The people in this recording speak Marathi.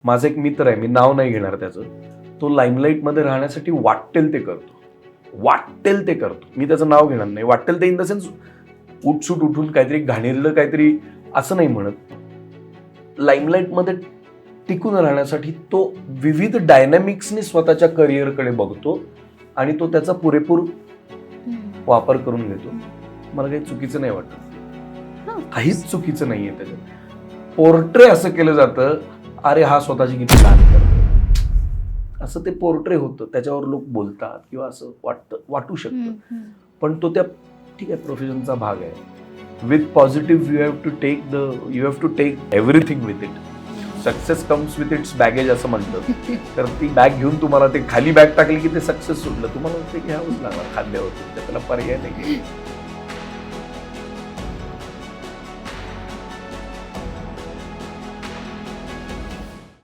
माझा एक मित्र आहे, मी नाव नाही घेणार त्याचं. तो लाईमलाईट मध्ये राहण्यासाठी वाटेल ते करतो. मी त्याचं नाव घेणार नाही. वाटेल ते इन द सेन्स उठसूट उठून काहीतरी घाणेरडं काहीतरी असं नाही म्हणत. लाईमलाईट मध्ये टिकून राहण्यासाठी तो विविध डायनॅमिक्सनी स्वतःच्या करिअरकडे बघतो आणि तो त्याचा पुरेपूर वापर करून घेतो. मला काही चुकीचं नाही वाटत, काहीच चुकीचं नाहीये त्याच्यात. पोर्ट्रे असं केलं जातं, अरे हा स्वतःची किती लहान करतो, असं ते पोर्ट्रे होतं, त्याच्यावर लोक बोलतात किंवा असं वाटू शकतं. पण तो त्या ठीक आहे प्रोफेशनचा भाग आहे. With positive you have to take everything with it. Success comes with its baggage असं म्हणतं. तर ती बॅग घेऊन तुम्हाला ते खाली बॅग टाकली की ते सक्सेस सुटलं, तुम्हाला ते घ्यावंच लागणार खांद्यावरती, त्याला पर्याय नाही.